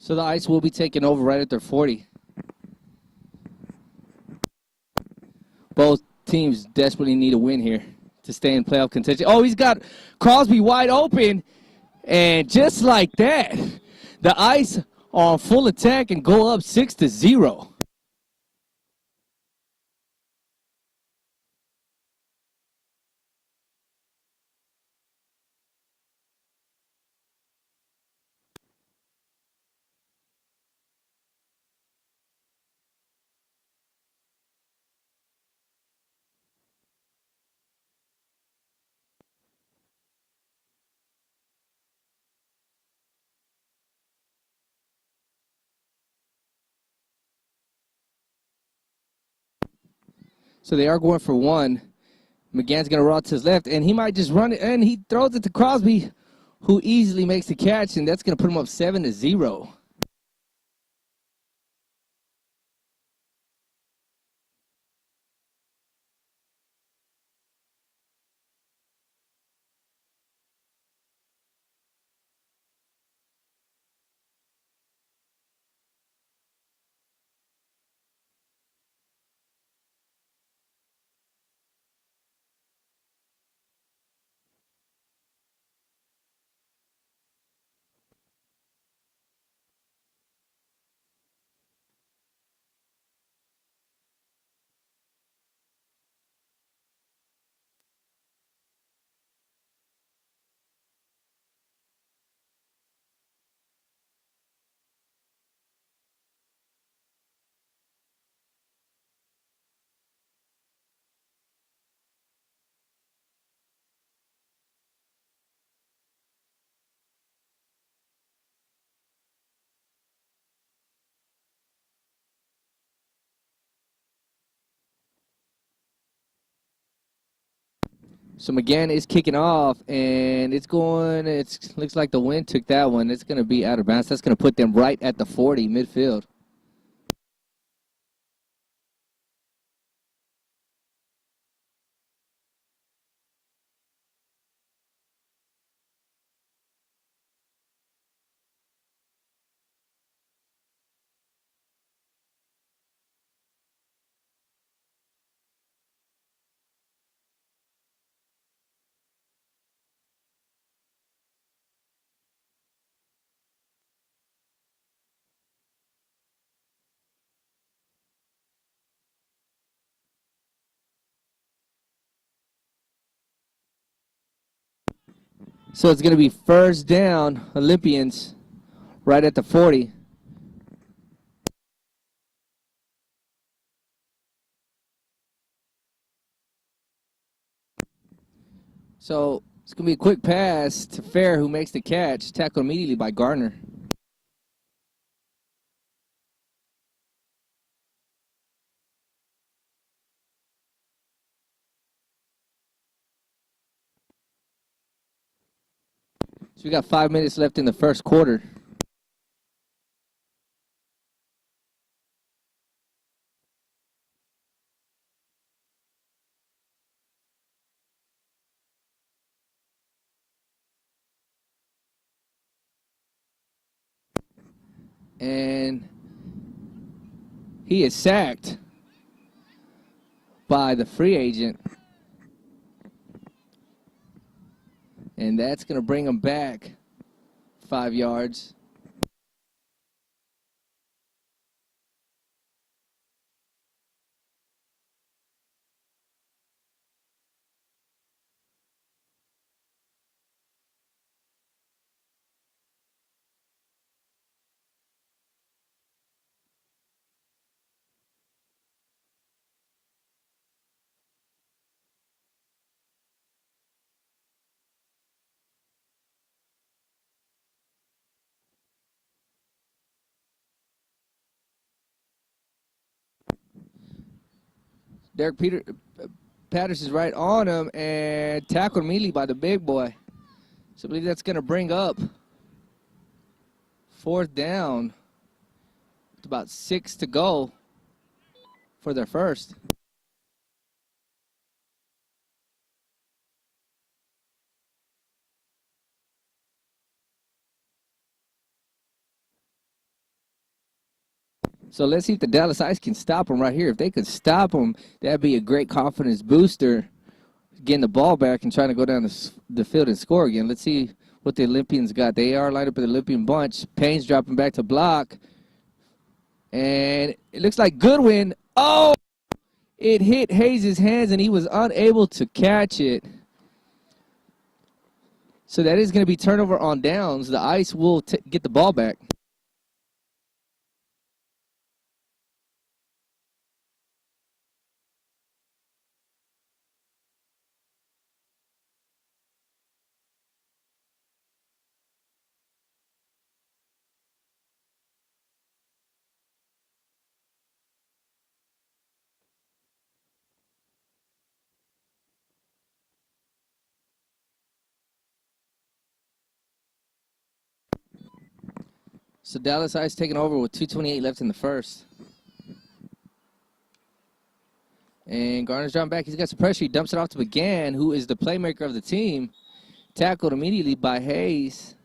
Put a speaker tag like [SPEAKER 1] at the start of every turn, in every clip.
[SPEAKER 1] So the Ice will be taking over right at their 40. Both teams desperately need a win here to stay in playoff contention. Oh, he's got Crosby wide open. And just like that, the Ice on full attack and go up 6-0. So they are going for one. McGann's going to roll to his left, and he might just run it, and he throws it to Crosby, who easily makes the catch, and that's going to put him up 7-0. So McGann is kicking off, and it's looks like the wind took that one. It's going to be out of bounds. That's going to put them right at the 40 midfield. So it's going to be first down, Olympians, right at the 40. So it's going to be a quick pass to Fair, who makes the catch, tackled immediately by Gardner. So we got 5 minutes left in the first quarter. And he is sacked by the free agent. And that's going to bring him back 5 yards. Patterson's right on him and tackled immediately by the big boy. So I believe that's going to bring up fourth down with about 6 to go for their first. So let's see if the Dallas Ice can stop him right here. If they could stop him, that'd be a great confidence booster, getting the ball back and trying to go down the field and score again. Let's see what the Olympians got. They are lined up with the Olympian bunch. Payne's dropping back to block. And it looks like Goodwin. Oh! It hit Hayes' hands, and he was unable to catch it. So that is going to be turnover on downs. The Ice will get the ball back. So Dallas Ice taking over with 2:28 left in the first. And Garner's drawing back. He's got some pressure. He dumps it off to McGann, who is the playmaker of the team. Tackled immediately by Hayes.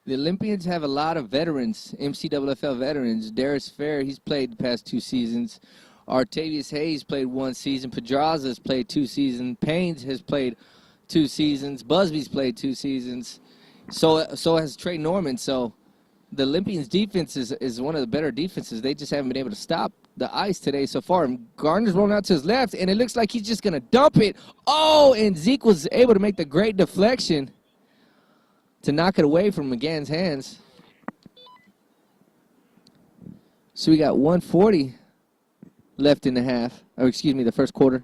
[SPEAKER 1] The Olympians have a lot of veterans, MCFFL veterans. Darius Fair, he's played the past 2 seasons. Artavius Hayes played 1 season. Pedraza's played 2 seasons. Paynes has played 2 seasons. Busby's played 2 seasons. So has Trey Norman. So the Olympians' defense is one of the better defenses. They just haven't been able to stop the Ice today so far. And Gardner's rolling out to his left, and it looks like he's just going to dump it. Oh, and Zeke was able to make the great deflection to knock it away from McGann's hands. So we got 1:40 left in the half. Oh, excuse me, the first quarter.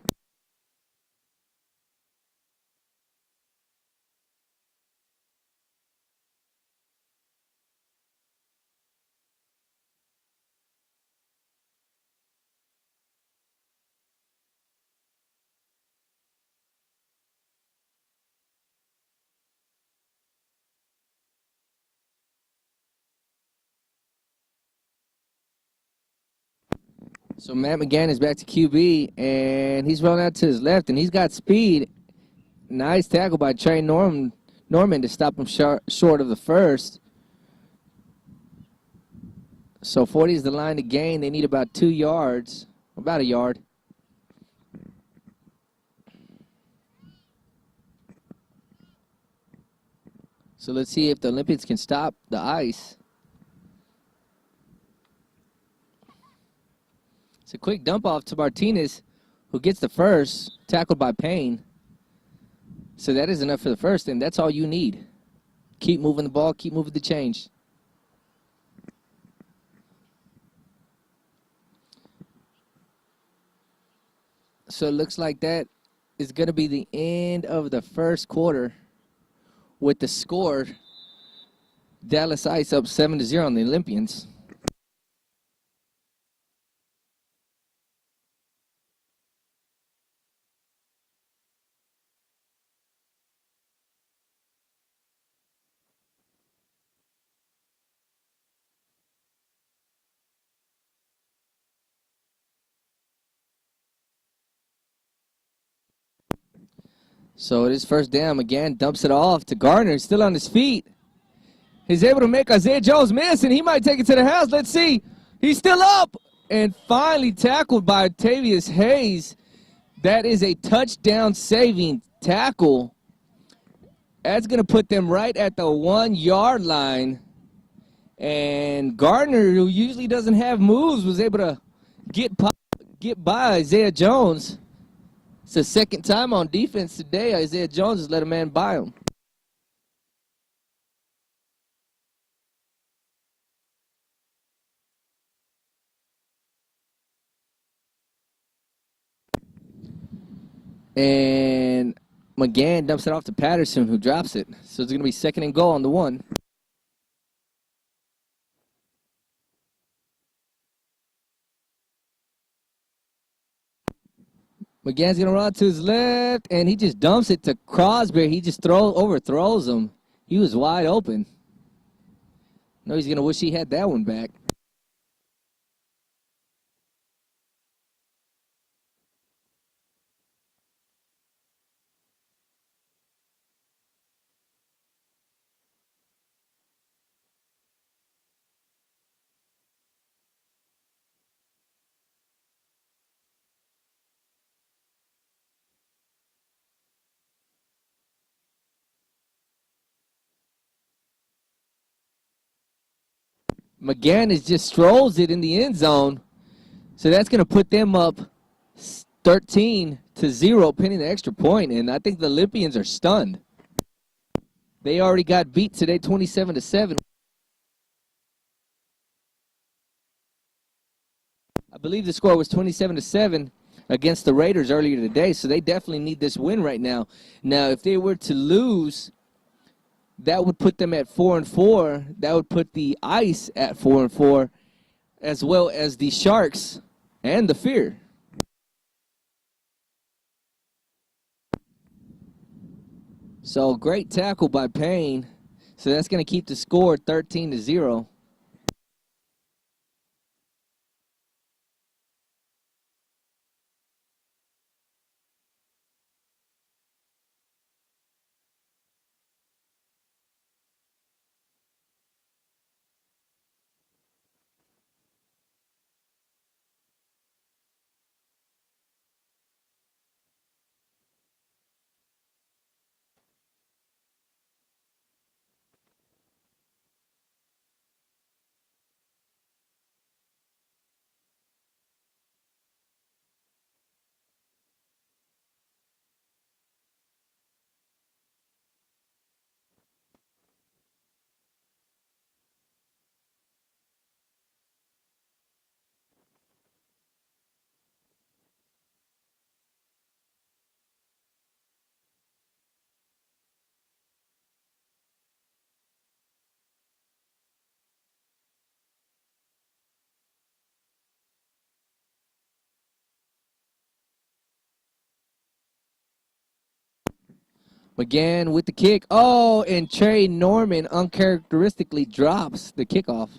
[SPEAKER 1] So Matt McGann is back to QB, and he's rolling out to his left, and he's got speed. Nice tackle by Trey Norman to stop him short of the first. So 40 is the line to gain. They need about 2 yards, about a yard. So let's see if the Olympians can stop the Ice. It's a quick dump off to Martinez, who gets the first, tackled by Payne. So that is enough for the first, and that's all you need. Keep moving the ball, keep moving the change. So it looks like that is going to be the end of the first quarter with the score, Dallas Ice up 7-0 on the Olympians. So it is first down. McGann dumps it off to Gardner. He's still on his feet. He's able to make Isaiah Jones miss, and he might take it to the house. Let's see. He's still up. And finally tackled by Tavius Hayes. That is a touchdown-saving tackle. That's going to put them right at the 1-yard line. And Gardner, who usually doesn't have moves, was able to get by Isaiah Jones. It's the second time on defense today Isaiah Jones has let a man by him. And McGann dumps it off to Patterson, who drops it. So it's going to be second and goal on the 1. McGann's going to run to his left, and he just dumps it to Crosby. He just overthrows him. He was wide open. No, he's going to wish he had that one back. McGannis just strolls it in the end zone. So that's going to put them up 13-0, pinning the extra point. And I think the Olympians are stunned. They already got beat today 27-7. I believe the score was 27-7 against the Raiders earlier today, so they definitely need this win right now. Now, if they were to lose, that would put them at 4-4. That would put the Ice at 4-4, as well as the Sharks and the Fear. So great tackle by Payne. So that's going to keep the score 13-0. McGann with the kick. Oh, and Trey Norman uncharacteristically drops the kickoff.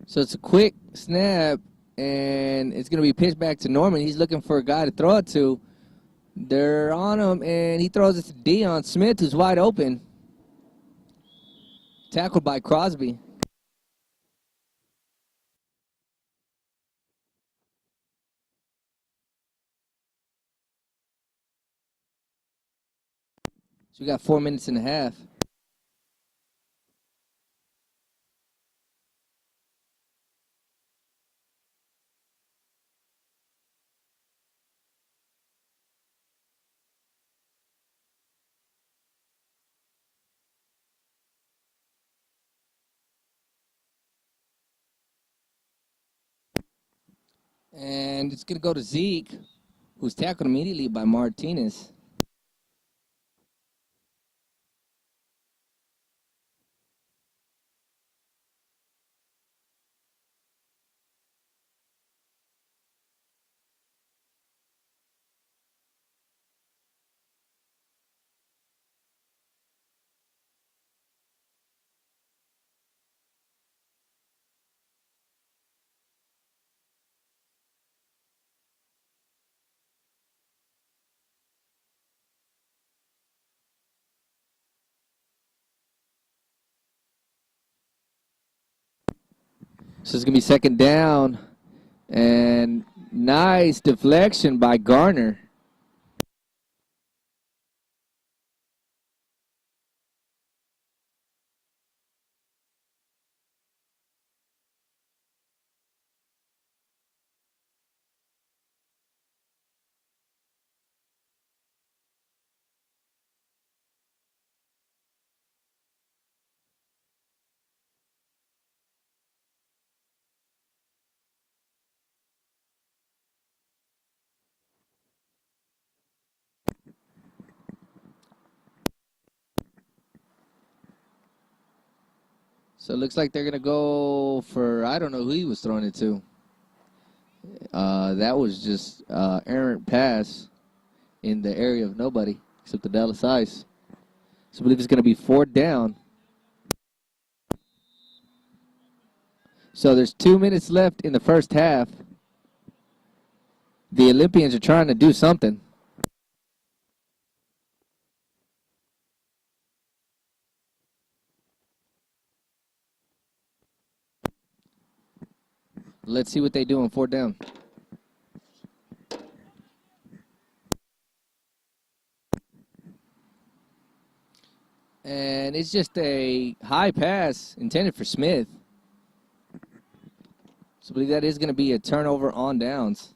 [SPEAKER 1] So it's a quick snap, and it's going to be pitched back to Norman. He's looking for a guy to throw it to. They're on him, and he throws it to Deion Smith, who's wide open. Tackled by Crosby. So we got 4 minutes and a half. And it's going to go to Zeke, who's tackled immediately by Martinez. So it's going to be second down. And nice deflection by Garner. So it looks like they're going to go for, I don't know who he was throwing it to. That was just errant pass in the area of nobody except the Dallas Ice. So I believe it's going to be 4th down. So there's 2 minutes left in the first half. The Olympians are trying to do something. Let's see what they do on 4th down. And it's just a high pass intended for Smith. So I believe that is going to be a turnover on downs.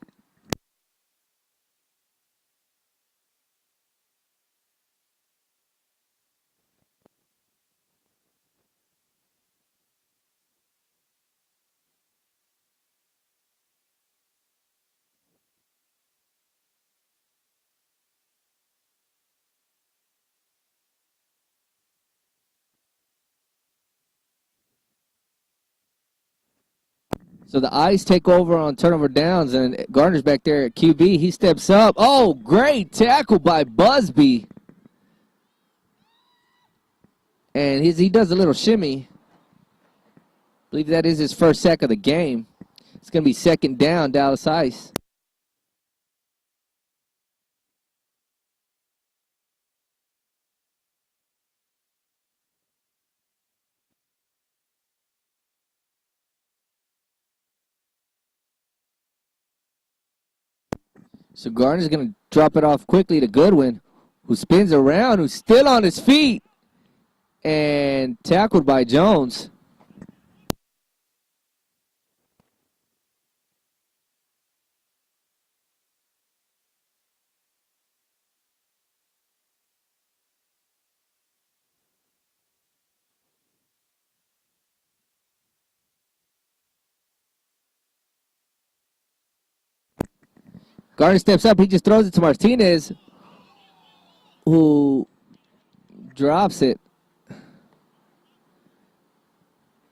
[SPEAKER 1] So the Ice take over on turnover downs, and Gardner's back there at QB. He steps up. Oh, great tackle by Busby. And he does a little shimmy. I believe that is his first sack of the game. It's going to be 2nd down, Dallas Ice. So Gardner's going to drop it off quickly to Goodwin, who spins around, who's still on his feet, and tackled by Jones. Gardner steps up. He just throws it to Martinez, who drops it.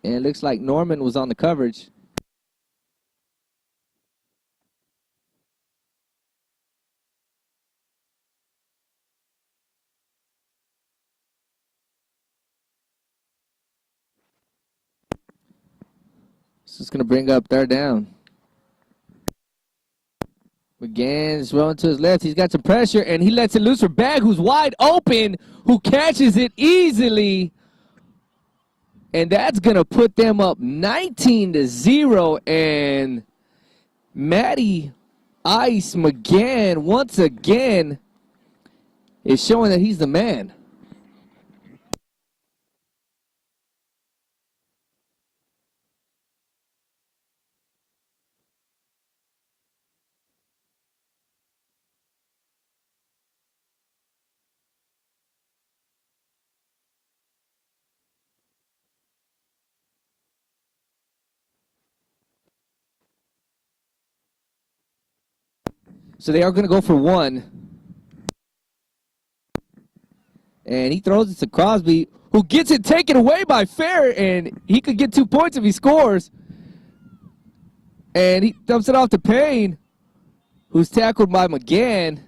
[SPEAKER 1] And it looks like Norman was on the coverage. So it's going to bring up 3rd down. McGann's rolling to his left. He's got some pressure, and he lets it loose for Bagg, who's wide open, who catches it easily. And that's going to put them up 19-0. And Matty Ice McGann, once again, is showing that he's the man. So they are going to go for 1. And he throws it to Crosby, who gets it taken away by Fair, and he could get 2 points if he scores. And he dumps it off to Payne, who's tackled by McGann.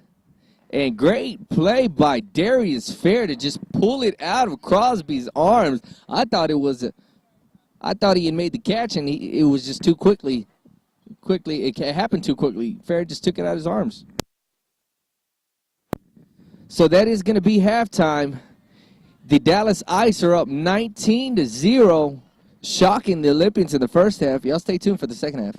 [SPEAKER 1] And great play by Darius Fair to just pull it out of Crosby's arms. I thought he had made the catch, and it was just too quickly. It happened too quickly. Fair just took it out of his arms. So that is going to be halftime. The Dallas Ice are up 19-0, shocking the Olympians in the first half. Y'all stay tuned for the second half.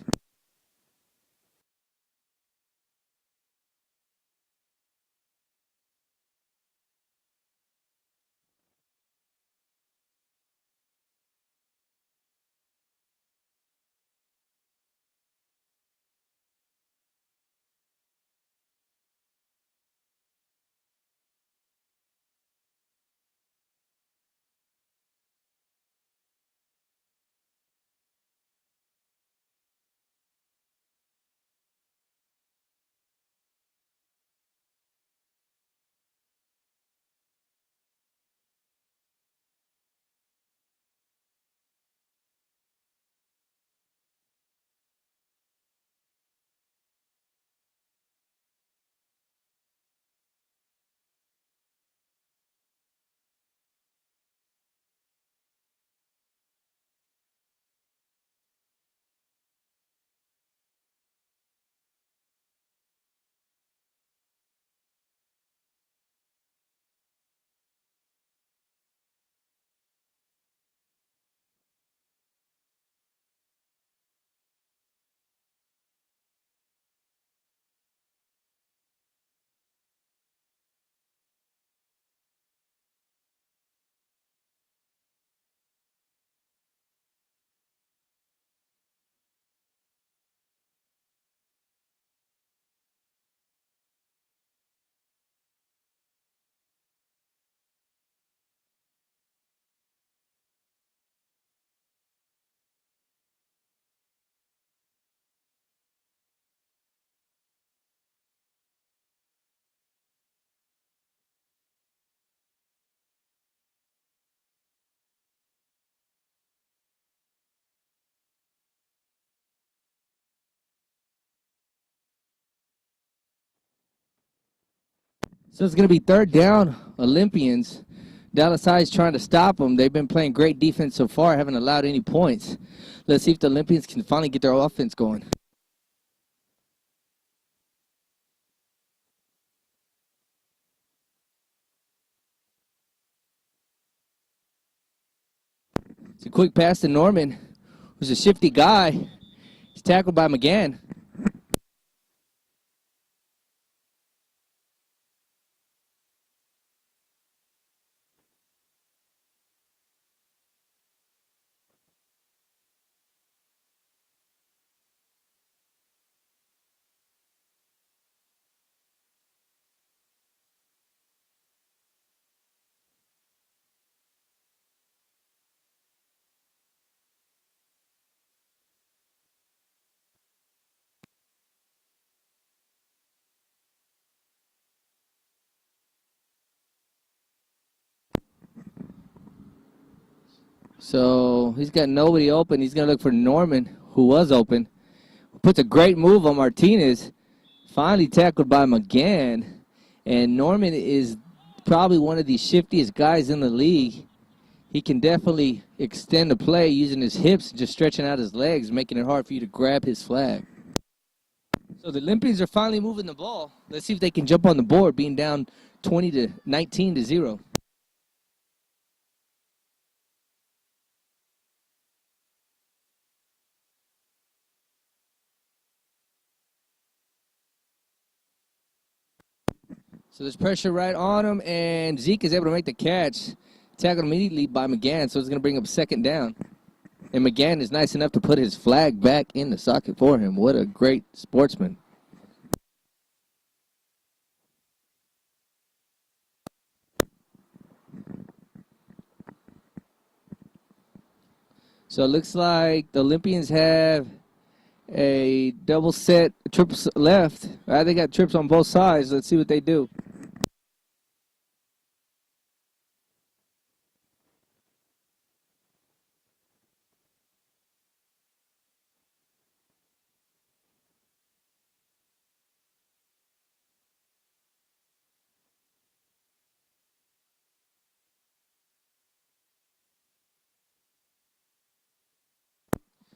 [SPEAKER 1] So it's going to be third down, Olympians. Dallas High is trying to stop them. They've been playing great defense so far, haven't allowed any points. Let's see if the Olympians can finally get their offense going. It's a quick pass to Norman, who's a shifty guy. He's tackled by McGann. So he's got nobody open. He's going to look for Norman, who was open. Puts a great move on Martinez. Finally tackled by McGann. And Norman is probably one of the shiftiest guys in the league. He can definitely extend the play using his hips, just stretching out his legs, making it hard for you to grab his flag. So the Olympians are finally moving the ball. Let's see if they can jump on the board, being down 19-0. So there's pressure right on him, and Zeke is able to make the catch. Tackled immediately by McGann, so it's going to bring up second down. And McGann is nice enough to put his flag back in the socket for him. What a great sportsman. So it looks like the Olympians have a double set trips left. They got trips on both sides. Let's see what they do.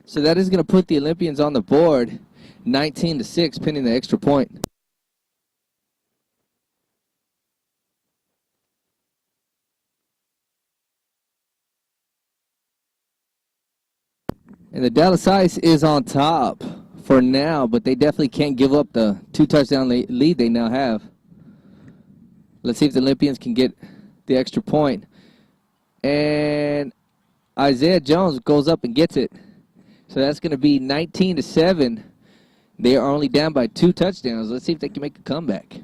[SPEAKER 1] So that is going to put the Olympians on the board, 19-6, pinning the extra point. And the Dallas Ice is on top for now, but they definitely can't give up the 2-touchdown lead they now have. Let's see if the Olympians can get the extra point. And Isaiah Jones goes up and gets it. So that's going to be 19-7. They are only down by 2 touchdowns. Let's see if they can make a comeback.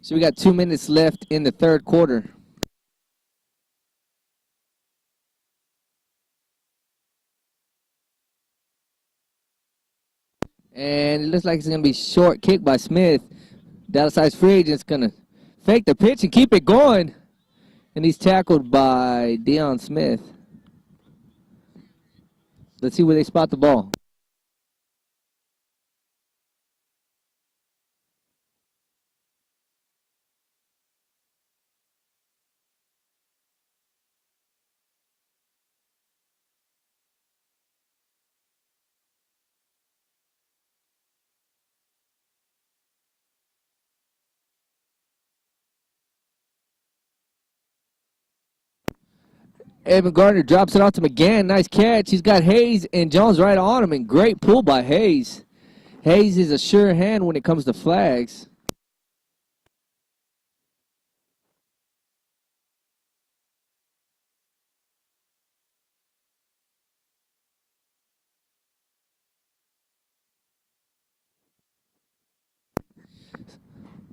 [SPEAKER 1] So we got 2 minutes left in the third quarter. And it looks like it's going to be short kick by Smith. Dallas Ice free agent's going to fake the pitch and keep it going. And he's tackled by Deion Smith. Let's see where they spot the ball. Evan Gardner drops it off to McGann. Nice catch. He's got Hayes and Jones right on him, and great pull by Hayes. Hayes is a sure hand when it comes to flags.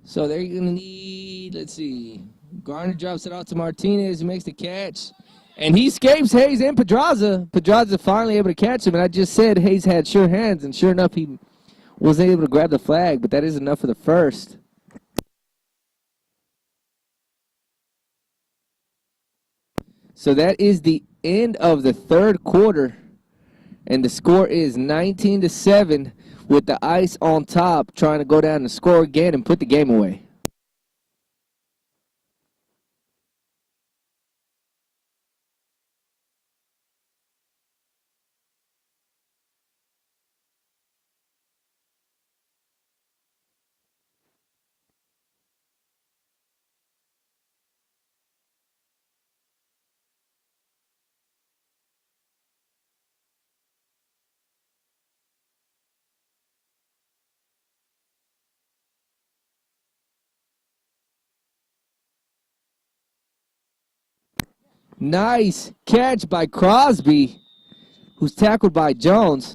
[SPEAKER 1] So they're going to need, let's see, Garner drops it out to Martinez, who makes the catch. And he escapes Hayes and Pedraza. Pedraza finally able to catch him. And I just said Hayes had sure hands, and sure enough, he wasn't able to grab the flag, but that is enough for the first. So that is the end of the third quarter, and the score is 19-7 with the Ice on top, trying to go down and score again and put the game away. Nice catch by Crosby, who's tackled by Jones.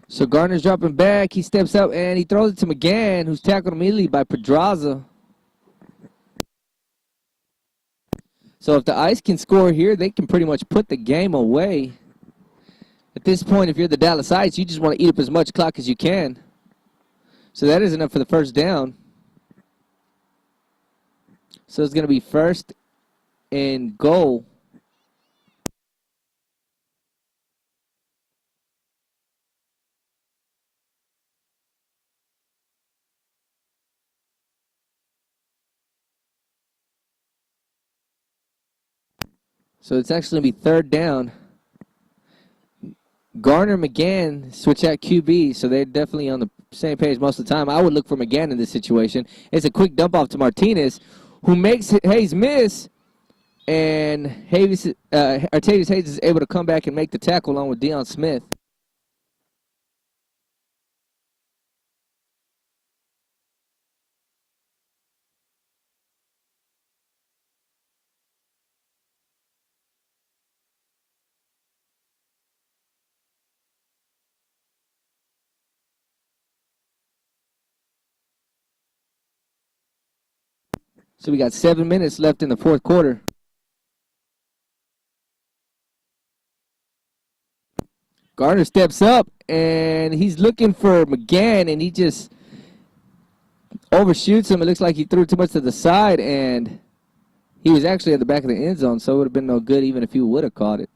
[SPEAKER 1] So Garner's dropping back. He steps up and he throws it to McGann, who's tackled immediately by Pedraza. So if the Ice can score here, they can pretty much put the game away. At this point, if you're the Dallas Ice, you just want to eat up as much clock as you can. So that is enough for the first down. So it's going to be first and goal. So it's actually going to be third down. Garner, McGann switch out QB, so they're definitely on the same page most of the time. I would look for McGann in this situation. It's a quick dump off to Martinez, who makes Hayes miss, and Artavius Hayes is able to come back and make the tackle along with Deion Smith. So we got 7 minutes left in the fourth quarter. Garner steps up, and he's looking for McGann, and he just overshoots him. It looks like he threw too much to the side, and he was actually at the back of the end zone, so it would have been no good even if he would have caught it.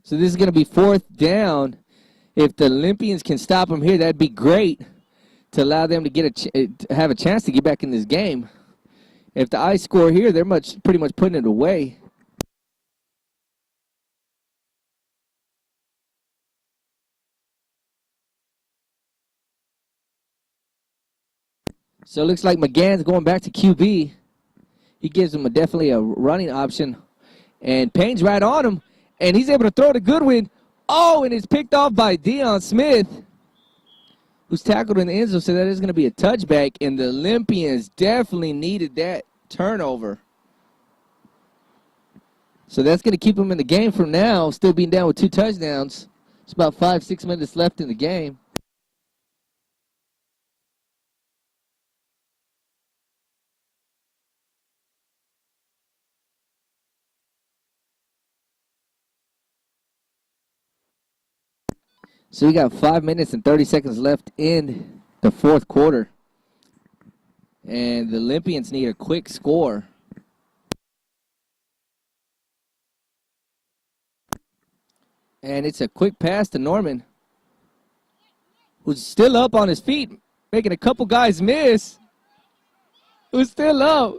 [SPEAKER 1] So this is going to be fourth down. If the Olympians can stop him here, that'd be great to allow them to get have a chance to get back in this game. If the Ice score here, they're pretty much putting it away. So it looks like McGann's going back to QB. He gives him definitely a running option. And Payne's right on him, and he's able to throw to Goodwin. Oh, and it's picked off by Deion Smith, who's tackled in the end zone, so that is going to be a touchback, and the Olympians definitely needed that turnover. So that's going to keep them in the game for now, still being down with 2 touchdowns. It's about 5-6 minutes left in the game. So we got 5 minutes and 30 seconds left in the fourth quarter. And the Olympians need a quick score. And it's a quick pass to Norman, who's still up on his feet, making a couple guys miss. Who's still up.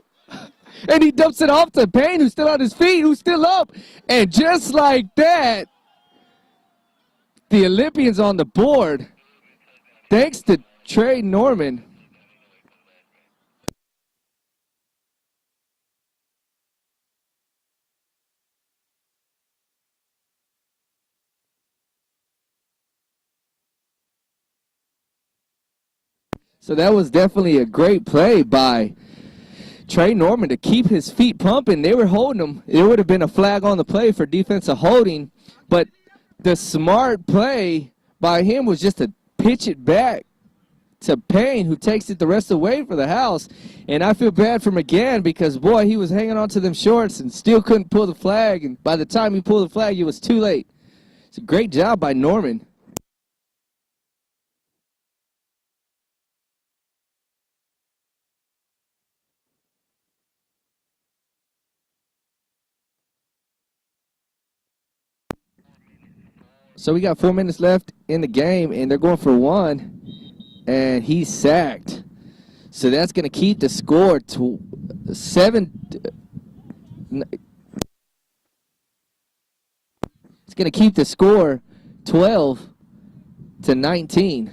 [SPEAKER 1] And he dumps it off to Payne, who's still on his feet, who's still up. And just like that, the Olympians on the board, thanks to Trey Norman. So that was definitely a great play by Trey Norman to keep his feet pumping. They were holding him. It would have been a flag on the play for defensive holding, but the smart play by him was just to pitch it back to Payne, who takes it the rest of the way for the house. And I feel bad for McGann because, boy, he was hanging on to them shorts and still couldn't pull the flag. And by the time he pulled the flag, it was too late. It's a great job by Norman. So we got 4 minutes left in the game, and they're going for one, and he's sacked. So that's going to keep the score to 7. It's going to keep the score 12-19.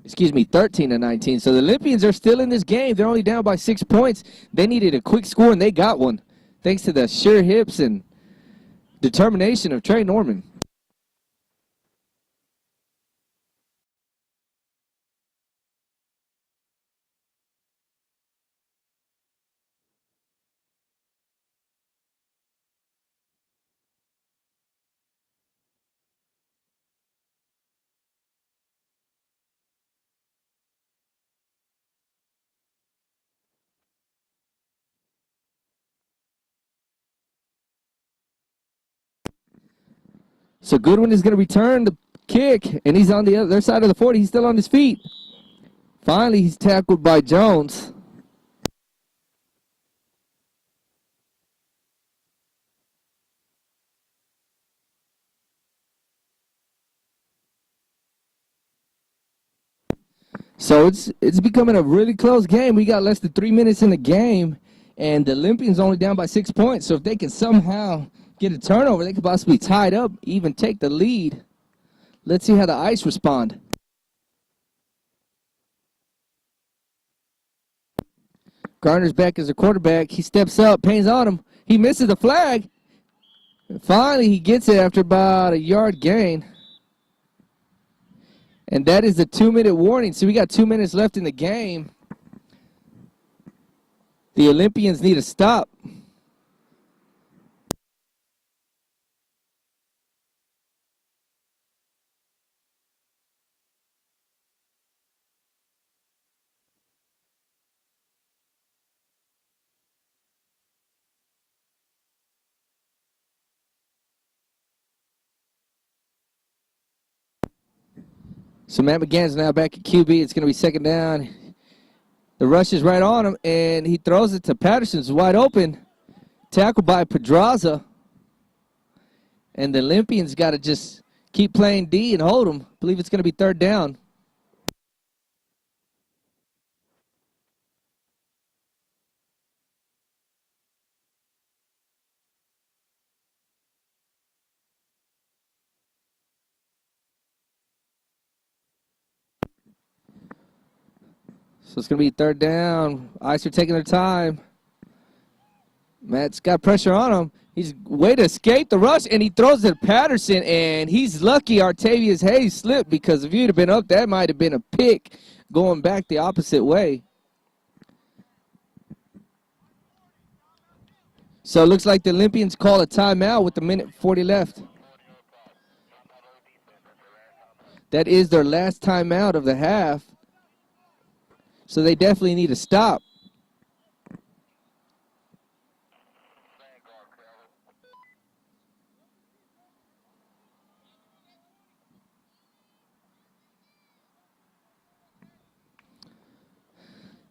[SPEAKER 1] Excuse me, 13-19. So the Olympians are still in this game. They're only down by 6 points. They needed a quick score, and they got one, thanks to the sure hips and determination of Trey Norman. So Goodwin is going to return the kick, and he's on the other side of the 40. He's still on his feet. Finally, he's tackled by Jones. So it's becoming a really close game. We got less than 3 minutes in the game, and the Olympians only down by 6 points. So if they can somehow get a turnover, they could possibly tie it up, even take the lead. Let's see how the Ice respond. Garner's back as a quarterback. He steps up, Payne's on him. He misses the flag. And finally, he gets it after about a yard gain. And that is the 2-minute warning. So we got 2 minutes left in the game. The Olympians need a stop. So Matt McGann's now back at QB. It's going to be second down. The rush is right on him, and he throws it to Patterson's wide open. Tackled by Pedraza. And the Olympians got to just keep playing D and hold him. I believe it's going to be third down. So it's going to be third down. Ice are taking their time. Matt's got pressure on him. He's way to escape the rush, and he throws it to Patterson, and he's lucky Artavius Hayes slipped, because if you'd have been up, that might have been a pick going back the opposite way. So it looks like the Olympians call a timeout with a minute 40 left. That is their last timeout of the half. So they definitely need to stop.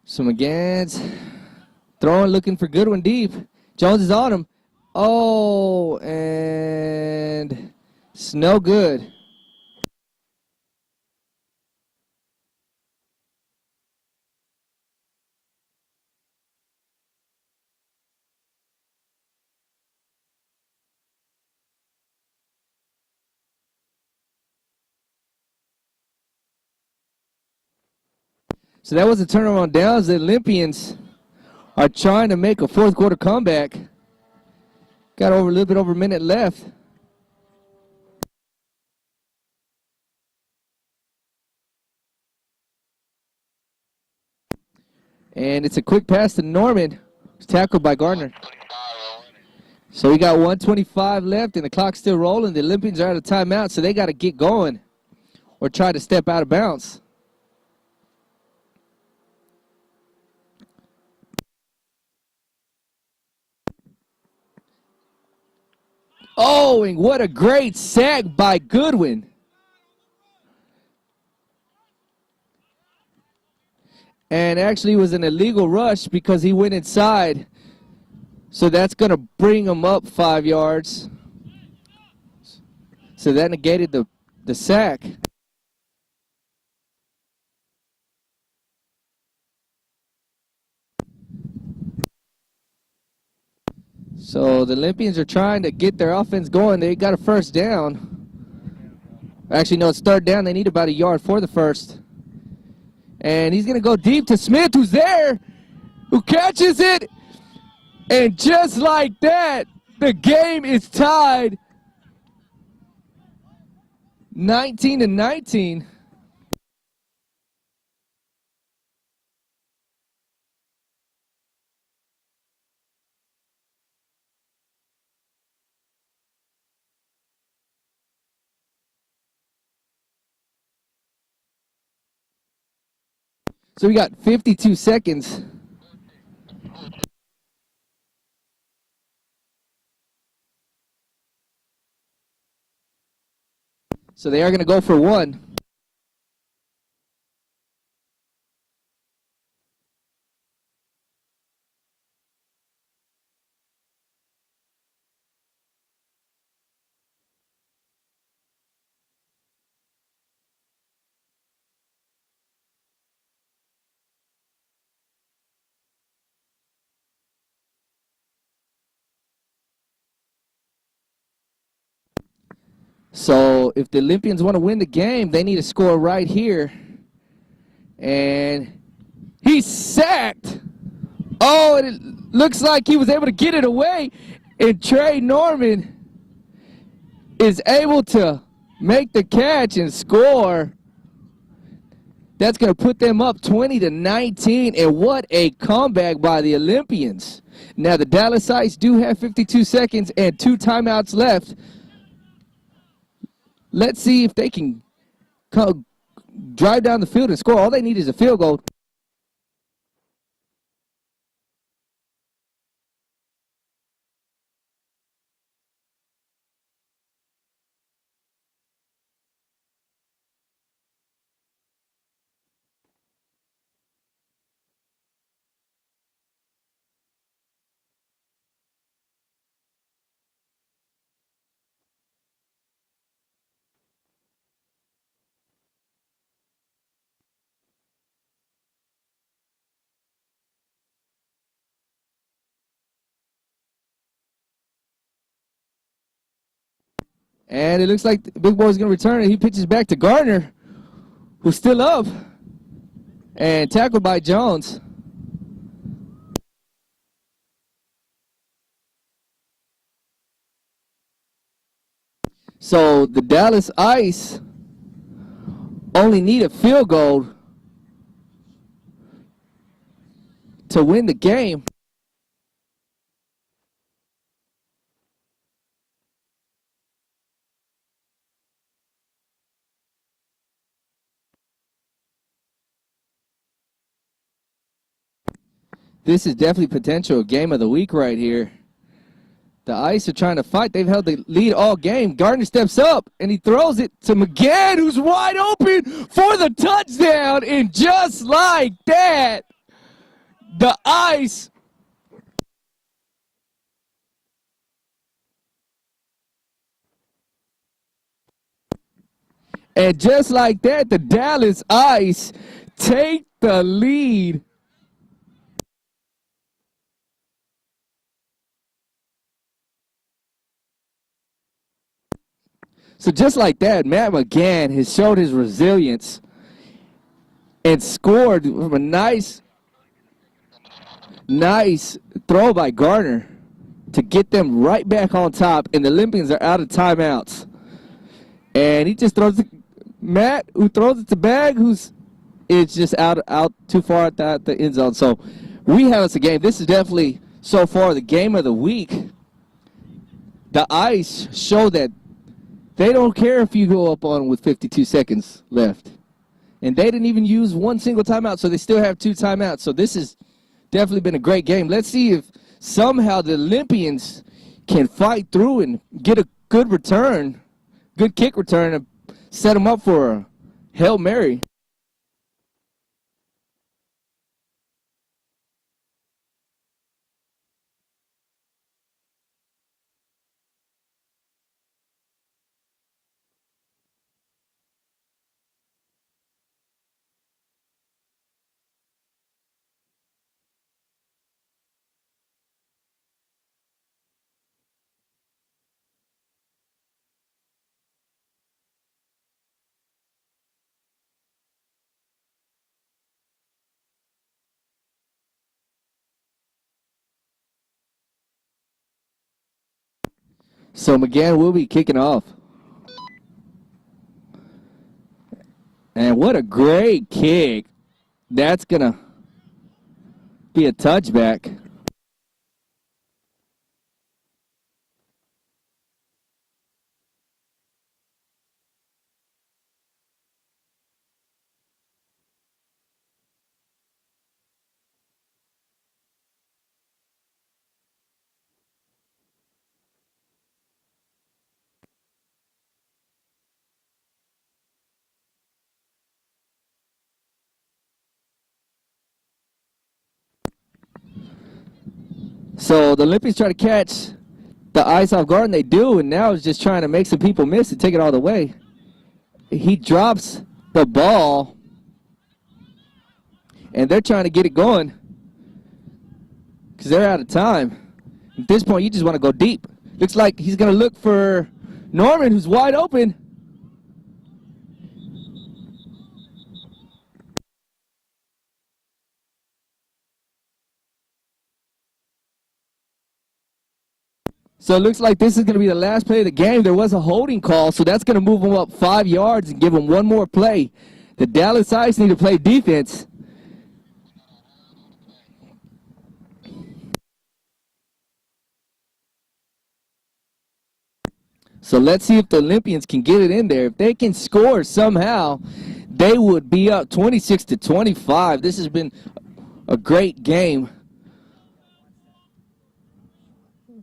[SPEAKER 1] So McGann's throwing, looking for Goodwin deep. Jones is on him. Oh, and it's no good. So that was a turnover on downs. The Olympians are trying to make a fourth quarter comeback. Got over a little bit over a minute left. And it's a quick pass to Norman. It's tackled by Gardner. So we got 1:25 left, and the clock's still rolling. The Olympians are out of timeout, so they got to get going or try to step out of bounds. Oh, and what a great sack by Goodwin. And actually it was an illegal rush because he went inside. So that's going to bring him up 5 yards. So that negated the sack. So the Olympians are trying to get their offense going. They got a first down. Actually, no, it's third down. They need about a yard for the first. And he's going to go deep to Smith, who's there, who catches it. And just like that, the game is tied 19-19. So we got 52 seconds. So they are going to go for one. So if the Olympians want to win the game, they need to score right here. And he's sacked. Oh, and it looks like he was able to get it away. And Trey Norman is able to make the catch and score. That's going to put them up 20-19. And what a comeback by the Olympians. Now the Dallas Ice do have 52 seconds and 2 timeouts left. Let's see if they can drive down the field and score. All they need is a field goal. And it looks like the big boy's going to return it. He pitches back to Gardner, who's still up. And tackled by Jones. So the Dallas Ice only need a field goal to win the game. This is definitely potential game of the week right here. The Ice are trying to fight. They've held the lead all game. Gardner steps up, and he throws it to McGann, who's wide open for the touchdown. And just like that, the Ice And just like that, the Dallas Ice take the lead. So just like that, Matt McGann has showed his resilience and scored from a nice throw by Garner to get them right back on top, and the Olympians are out of timeouts. And he just throws it. Matt, who throws it to Bag, it's just out too far at the end zone. So we have us a game. This is definitely, so far, the game of the week. The Ice show that they don't care if you go up on with 52 seconds left. And they didn't even use one single timeout, so they still have 2 timeouts. So this has definitely been a great game. Let's see if somehow the Olympians can fight through and get a good return, good kick return, and set them up for a Hail Mary. So McGann will be kicking off. And what a great kick. That's going to be a touchback. So the Olympians try to catch the Ice off guard, and they do, and now it's just trying to make some people miss and take it all the way. He drops the ball, and they're trying to get it going because they're out of time. At this point, you just want to go deep. Looks like he's going to look for Norman, who's wide open. So it looks like this is going to be the last play of the game. There was a holding call, so that's going to move them up 5 yards and give them one more play. The Dallas Ice need to play defense. So let's see if the Olympians can get it in there. If they can score somehow, they would be up 26-25. This has been a great game.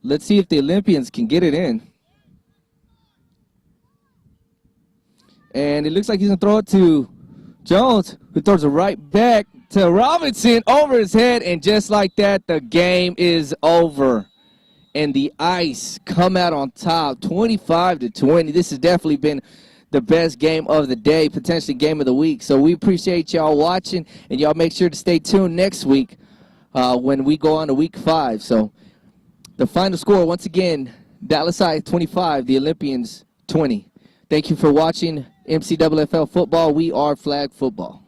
[SPEAKER 1] Let's see if the Olympians can get it in. And it looks like he's going to throw it to Jones, who throws it right back to Robinson over his head. And just like that, the game is over. And the Ice come out on top, 25-20. This has definitely been the best game of the day, potentially game of the week. So we appreciate y'all watching, and y'all make sure to stay tuned next week when we go on to week 5. So the final score, once again, Dallas Ice 25, the Olympians 20. Thank you for watching MCFFL football. We are flag football.